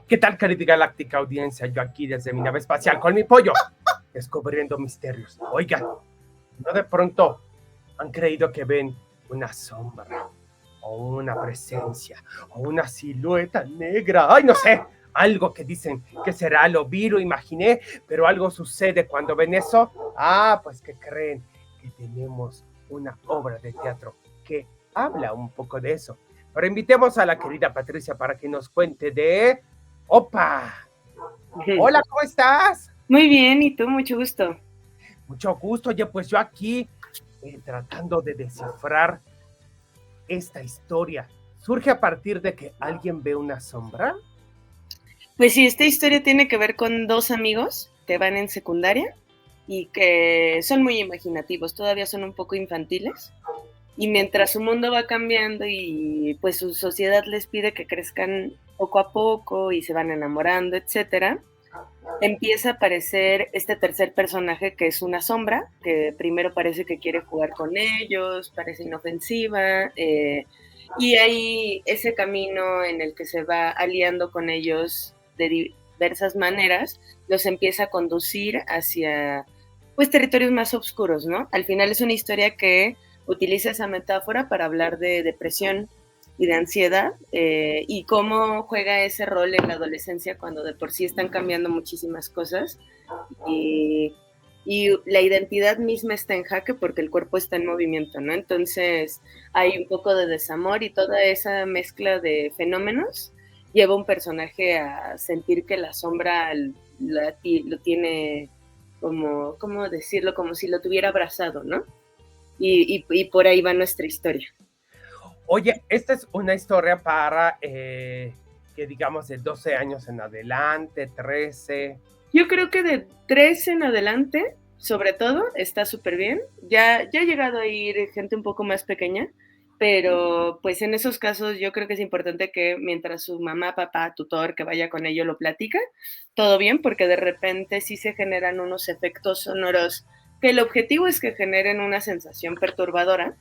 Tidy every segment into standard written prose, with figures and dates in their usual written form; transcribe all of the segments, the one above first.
¿Qué tal, querida galáctica audiencia? Yo aquí desde mi nave espacial con mi pollo, descubriendo misterios. Oigan, ¿no de pronto han creído que ven una sombra, o una presencia, o una silueta negra? ¡Ay, no sé! Algo que dicen que será, lo vi, lo imaginé, pero algo sucede cuando ven eso. Ah, pues que creen que tenemos una obra de teatro que habla un poco de eso. Pero invitemos a la querida Patricia para que nos cuente de ¡Opa! Hola, ¿cómo estás? Muy bien, ¿y tú? Mucho gusto. Mucho gusto. Oye, pues yo aquí tratando de descifrar esta historia. ¿Surge a partir de que alguien ve una sombra? Pues sí, esta historia tiene que ver con dos amigos que van en secundaria y que son muy imaginativos, todavía son un poco infantiles. Y mientras su mundo va cambiando y pues su sociedad les pide que crezcan poco a poco y se van enamorando, etcétera, empieza a aparecer este tercer personaje que es una sombra, que primero parece que quiere jugar con ellos, parece inofensiva, y hay ese camino en el que se va aliando con ellos de diversas maneras, los empieza a conducir hacia pues territorios más oscuros, ¿no? Al final es una historia que utiliza esa metáfora para hablar de depresión y de ansiedad, y cómo juega ese rol en la adolescencia cuando de por sí están cambiando muchísimas cosas y la identidad misma está en jaque porque el cuerpo está en movimiento, ¿no? Entonces hay un poco de desamor y toda esa mezcla de fenómenos lleva a un personaje a sentir que la sombra lo tiene como, ¿cómo decirlo? Como si lo tuviera abrazado, ¿no? Y por ahí va nuestra historia. Oye, esta es una historia para que digamos de 12 años en adelante, 13. Yo creo que de 13 en adelante, sobre todo, está súper bien. Ya ha llegado a ir gente un poco más pequeña, pero pues en esos casos yo creo que es importante que mientras su mamá, papá, tutor que vaya con ello lo platica, todo bien, porque de repente sí se generan unos efectos sonoros que el objetivo es que generen una sensación perturbadora.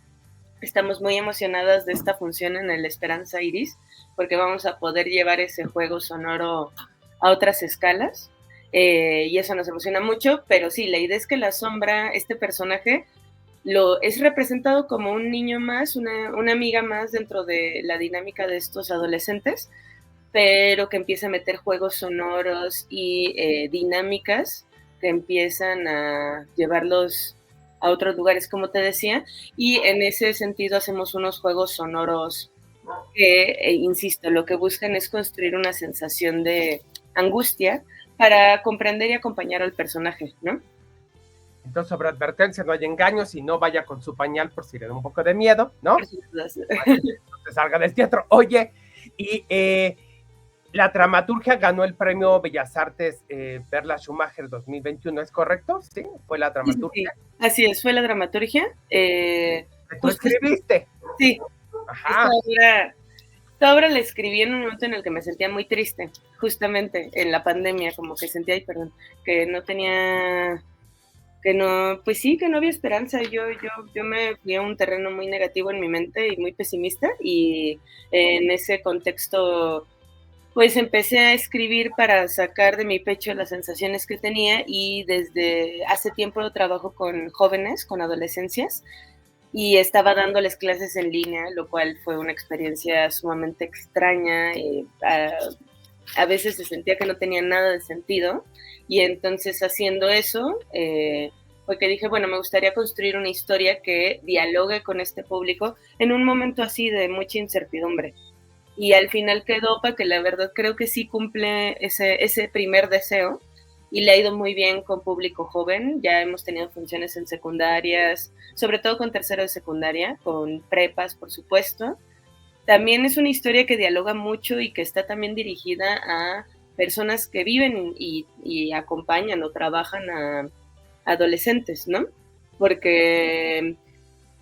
Estamos muy emocionadas de esta función en el Esperanza Iris, porque vamos a poder llevar ese juego sonoro a otras escalas, y eso nos emociona mucho, pero sí, la idea es que la sombra, este personaje, es representado como un niño más, una amiga más dentro de la dinámica de estos adolescentes, pero que empieza a meter juegos sonoros y dinámicas que empiezan a llevarlos a otros lugares, como te decía, y en ese sentido hacemos unos juegos sonoros que, insisto, lo que buscan es construir una sensación de angustia para comprender y acompañar al personaje, ¿no? Entonces, sobre advertencia, no hay engaños y no vaya con su pañal por si le da un poco de miedo, ¿no? No se salga del teatro. Oye, y la dramaturgia ganó el premio Bellas Artes Perla Schumacher 2021, ¿es correcto? Sí, fue la dramaturgia. Sí, así es, fue la dramaturgia. ¿Tú escribiste? Sí, Ajá. esta obra la escribí en un momento en el que me sentía muy triste, justamente en la pandemia, como que sentía, ay, perdón, que no tenía, que no, pues sí, que no había esperanza. Yo me fui a un terreno muy negativo en mi mente y muy pesimista, y en ese contexto pues empecé a escribir para sacar de mi pecho las sensaciones que tenía, y desde hace tiempo trabajo con jóvenes, con adolescencias, y estaba dándoles clases en línea, lo cual fue una experiencia sumamente extraña. A veces se sentía que no tenía nada de sentido, y entonces haciendo eso fue que dije, bueno, me gustaría construir una historia que dialogue con este público en un momento así de mucha incertidumbre. Y al final quedó para que la verdad creo que sí cumple ese primer deseo, y le ha ido muy bien con público joven. Ya hemos tenido funciones en secundarias, sobre todo con tercero de secundaria, con prepas, por supuesto. También es una historia que dialoga mucho y que está también dirigida a personas que viven y acompañan o trabajan a adolescentes, ¿no? Porque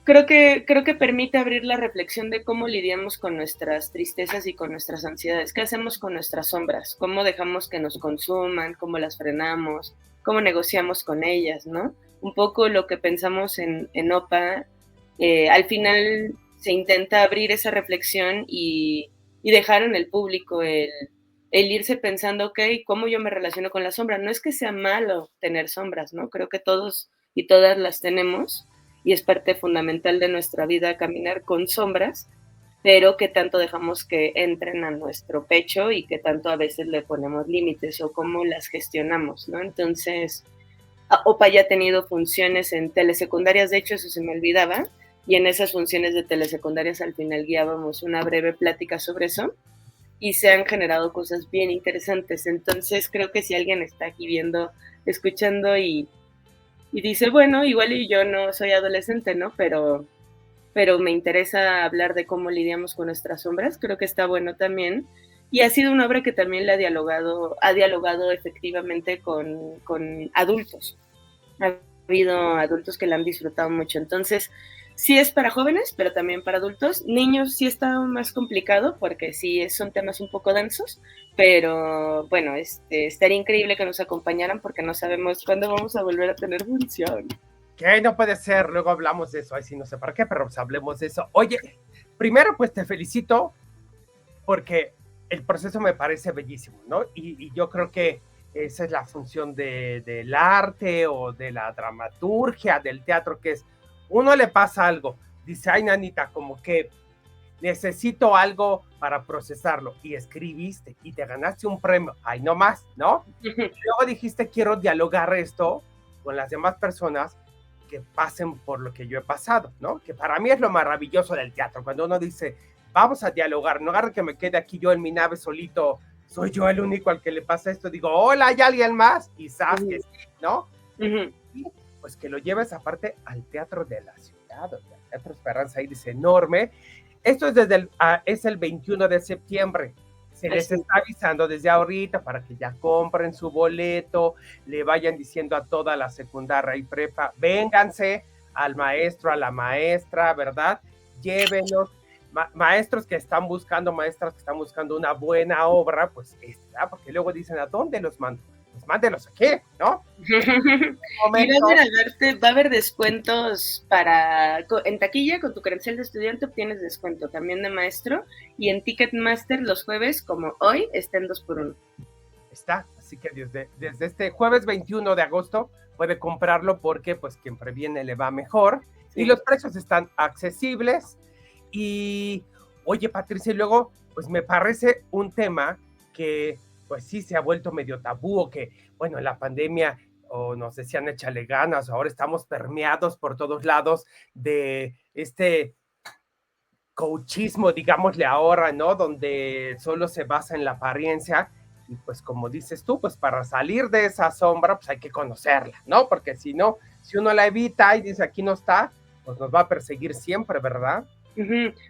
creo que permite abrir la reflexión de cómo lidiamos con nuestras tristezas y con nuestras ansiedades. ¿Qué hacemos con nuestras sombras? ¿Cómo dejamos que nos consuman? ¿Cómo las frenamos? ¿Cómo negociamos con ellas? ¿No? Un poco lo que pensamos en OPA, al final se intenta abrir esa reflexión y dejar en el público el irse pensando, ok, ¿cómo yo me relaciono con la sombra? No es que sea malo tener sombras, ¿no? Creo que todos y todas las tenemos y es parte fundamental de nuestra vida caminar con sombras, pero que tanto dejamos que entren a nuestro pecho y que tanto a veces le ponemos límites o cómo las gestionamos, ¿no? Entonces, OPA ya ha tenido funciones en telesecundarias, de hecho eso se me olvidaba, y en esas funciones de telesecundarias al final guiábamos una breve plática sobre eso y se han generado cosas bien interesantes. Entonces creo que si alguien está aquí viendo, escuchando y dice, bueno, igual y yo no soy adolescente, ¿no? Pero me interesa hablar de cómo lidiamos con nuestras sombras, creo que está bueno también. Y ha sido una obra que también ha dialogado efectivamente con adultos. Ha habido adultos que la han disfrutado mucho. Entonces, sí es para jóvenes, pero también para adultos. Niños sí está más complicado porque sí son temas un poco densos, pero bueno, estaría increíble que nos acompañaran porque no sabemos cuándo vamos a volver a tener función. ¿Qué? No puede ser, luego hablamos de eso, ay, sí, no sé para qué, pero pues hablemos de eso. Oye, primero pues te felicito porque el proceso me parece bellísimo, ¿no? Y yo creo que esa es la función del arte o de la dramaturgia, del teatro, que es, uno le pasa algo, dice, ay, nanita, como que necesito algo para procesarlo, y escribiste, y te ganaste un premio, ay, no más, ¿no? Luego dijiste, quiero dialogar esto con las demás personas que pasen por lo que yo he pasado, ¿no? Que para mí es lo maravilloso del teatro, cuando uno dice, vamos a dialogar, no agarre que me quede aquí yo en mi nave solito, soy yo el único al que le pasa esto, digo, hola, ¿hay alguien más? Quizás que sí, ¿no? Y pues que lo lleves aparte al Teatro de la Ciudad, el Teatro Esperanza, ahí dice enorme. Esto es es el 21 de septiembre. Se les está avisando desde ahorita para que ya compren su boleto, le vayan diciendo a toda la secundaria y prepa, vénganse al maestro, a la maestra, ¿verdad? Llévenos. Maestros que están buscando, maestras que están buscando una buena obra, pues está, porque luego dicen, ¿a dónde los mando? Pues mándelos aquí, ¿no? Y va a haber descuentos en taquilla, con tu credencial de estudiante obtienes descuento, también de maestro, y en Ticketmaster los jueves, como hoy, está en 2x1. Está, así que desde este jueves 21 de agosto puede comprarlo porque pues quien previene le va mejor, sí. Y los precios están accesibles. Y oye, Patricia, y luego pues me parece un tema que pues sí se ha vuelto medio tabú, o que bueno, en la pandemia o nos decían échale ganas, ahora estamos permeados por todos lados de este coachismo, digámosle ahora, ¿no? Donde solo se basa en la apariencia. Y pues como dices tú, pues para salir de esa sombra, pues hay que conocerla, ¿no? Porque si no, si uno la evita y dice aquí no está, pues nos va a perseguir siempre, ¿verdad?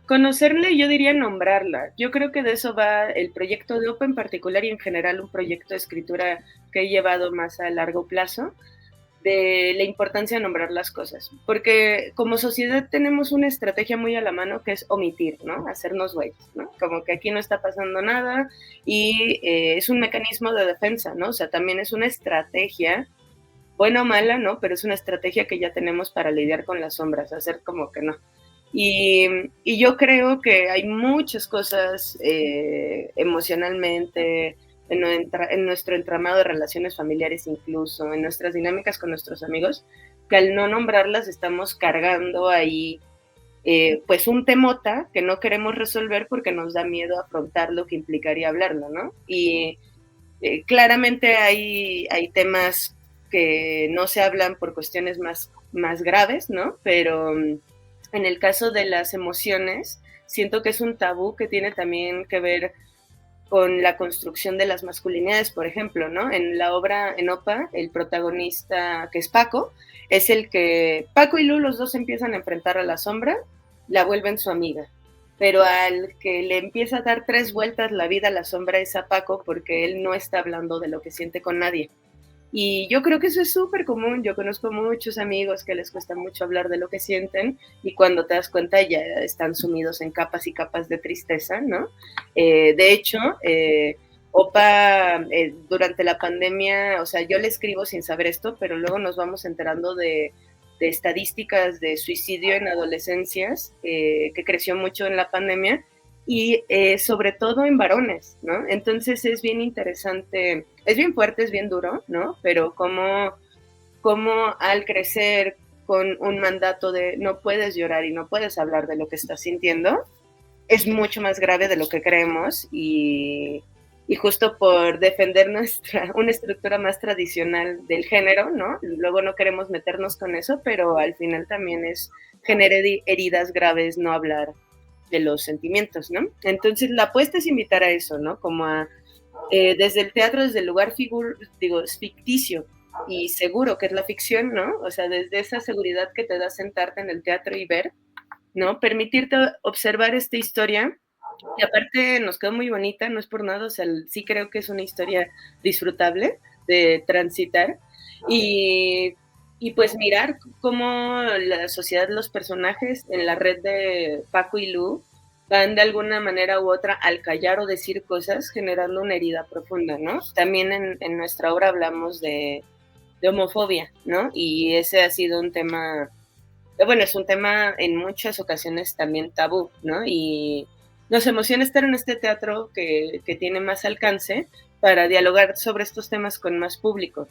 Conocerle, yo diría nombrarla. Yo creo que de eso va el proyecto de OPA en particular y en general un proyecto de escritura que he llevado más a largo plazo, de la importancia de nombrar las cosas. Porque como sociedad tenemos una estrategia muy a la mano que es omitir, ¿no? Hacernos güeyes, ¿no? Como que aquí no está pasando nada y es un mecanismo de defensa, ¿no? O sea, también es una estrategia, buena o mala, ¿no? Pero es una estrategia que ya tenemos para lidiar con las sombras, hacer como que no. Y yo creo que hay muchas cosas emocionalmente, en nuestro entramado de relaciones familiares incluso, en nuestras dinámicas con nuestros amigos, que al no nombrarlas estamos cargando ahí pues un temota que no queremos resolver porque nos da miedo afrontar lo que implicaría hablarlo, ¿no? Y claramente hay temas que no se hablan por cuestiones más graves, ¿no? Pero en el caso de las emociones, siento que es un tabú que tiene también que ver con la construcción de las masculinidades, por ejemplo, ¿no? En la obra, en OPA, el protagonista, que es Paco, es el que Paco y Lu, los dos empiezan a enfrentar a la sombra, la vuelven su amiga, pero al que le empieza a dar 3 vueltas la vida a la sombra es a Paco porque él no está hablando de lo que siente con nadie. Y yo creo que eso es súper común. Yo conozco muchos amigos que les cuesta mucho hablar de lo que sienten y cuando te das cuenta ya están sumidos en capas y capas de tristeza, ¿no? De hecho, OPA durante la pandemia, o sea, yo le escribo sin saber esto, pero luego nos vamos enterando de estadísticas de suicidio en adolescencias, que creció mucho en la pandemia, y sobre todo en varones, ¿no? Entonces es bien interesante, es bien fuerte, es bien duro, ¿no? Pero como al crecer con un mandato de no puedes llorar y no puedes hablar de lo que estás sintiendo, es mucho más grave de lo que creemos y justo por defender una estructura más tradicional del género, ¿no? Luego no queremos meternos con eso, pero al final también genera heridas graves no hablar de los sentimientos, ¿no? Entonces la apuesta es invitar a eso, ¿no? Como a, desde el teatro, desde el lugar es ficticio y seguro que es la ficción, ¿no? O sea, desde esa seguridad que te da sentarte en el teatro y ver, ¿no? Permitirte observar esta historia, y aparte nos quedó muy bonita, no es por nada, o sea, sí creo que es una historia disfrutable de transitar, y, y pues mirar cómo la sociedad, los personajes en la red de Paco y Lu van de alguna manera u otra al callar o decir cosas generando una herida profunda, ¿no? También en nuestra obra hablamos de homofobia, ¿no? Y ese ha sido un tema, bueno, es un tema en muchas ocasiones también tabú, ¿no? Y nos emociona estar en este teatro que tiene más alcance para dialogar sobre estos temas con más público.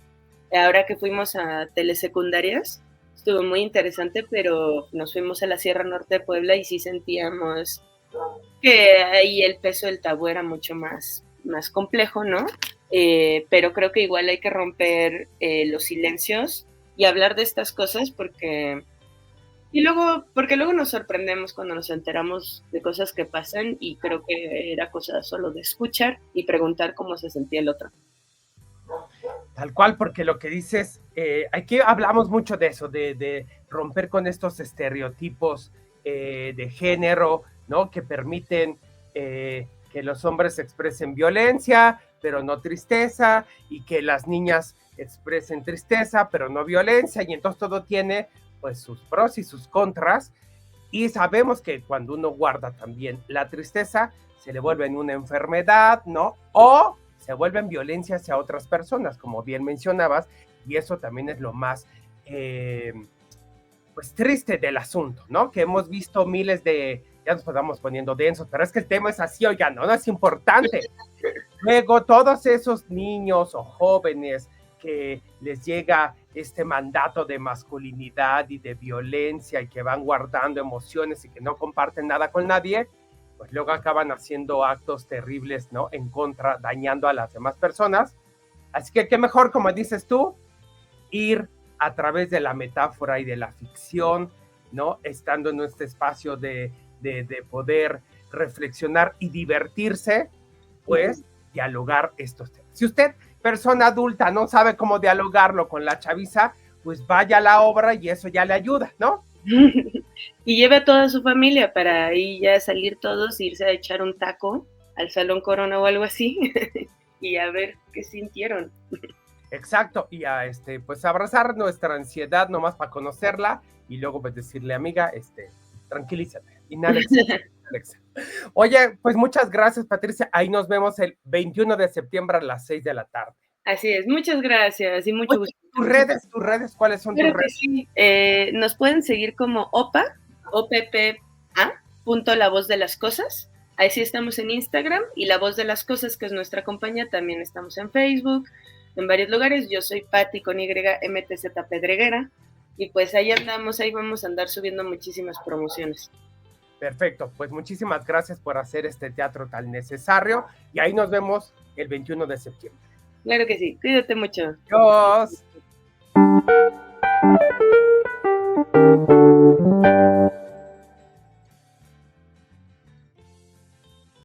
Ahora que fuimos a telesecundarias, estuvo muy interesante, pero nos fuimos a la Sierra Norte de Puebla y sí sentíamos que ahí el peso del tabú era mucho más complejo, ¿no? Pero creo que igual hay que romper los silencios y hablar de estas cosas porque luego nos sorprendemos cuando nos enteramos de cosas que pasan y creo que era cosa solo de escuchar y preguntar cómo se sentía el otro. Tal cual, porque lo que dices, aquí hablamos mucho de eso, de romper con estos estereotipos de género, ¿no? Que permiten que los hombres expresen violencia, pero no tristeza, y que las niñas expresen tristeza, pero no violencia, y entonces todo tiene pues sus pros y sus contras, y sabemos que cuando uno guarda también la tristeza, se le vuelve en una enfermedad, ¿no? O se vuelven violencia hacia otras personas, como bien mencionabas, y eso también es lo más pues triste del asunto, ¿no? Que hemos visto miles de, ya nos podamos poniendo densos, pero es que el tema es así, oigan, no es importante. Luego, todos esos niños o jóvenes que les llega este mandato de masculinidad y de violencia y que van guardando emociones y que no comparten nada con nadie, pues luego acaban haciendo actos terribles, ¿no? En contra, dañando a las demás personas. Así que qué mejor, como dices tú, ir a través de la metáfora y de la ficción, ¿no? Estando en este espacio de poder reflexionar y divertirse, pues dialogar estos temas. Si usted, persona adulta, no sabe cómo dialogarlo con la chaviza, pues vaya a la obra y eso ya le ayuda, ¿no? Y lleve a toda su familia para ahí ya salir todos, irse a echar un taco al Salón Corona o algo así y a ver qué sintieron. Exacto, y a pues abrazar nuestra ansiedad nomás para conocerla y luego pues decirle, amiga, tranquilízate, inhala, Alexa. Oye, pues muchas gracias, Patricia. Ahí nos vemos el 21 de septiembre a las 6 de la tarde. Así es, muchas gracias y mucho gusto. ¿Tus redes, cuáles son tus redes? Sí. Nos pueden seguir como OPPA, punto La Voz de las Cosas. Ahí sí estamos en Instagram y La Voz de las Cosas, que es nuestra compañía, también estamos en Facebook, en varios lugares. Yo soy Patti con YMTZ Pedreguera y pues ahí andamos, ahí vamos a andar subiendo muchísimas promociones. Perfecto, pues muchísimas gracias por hacer este teatro tan necesario y ahí nos vemos el 21 de septiembre. Claro que sí, cuídate mucho. Adiós.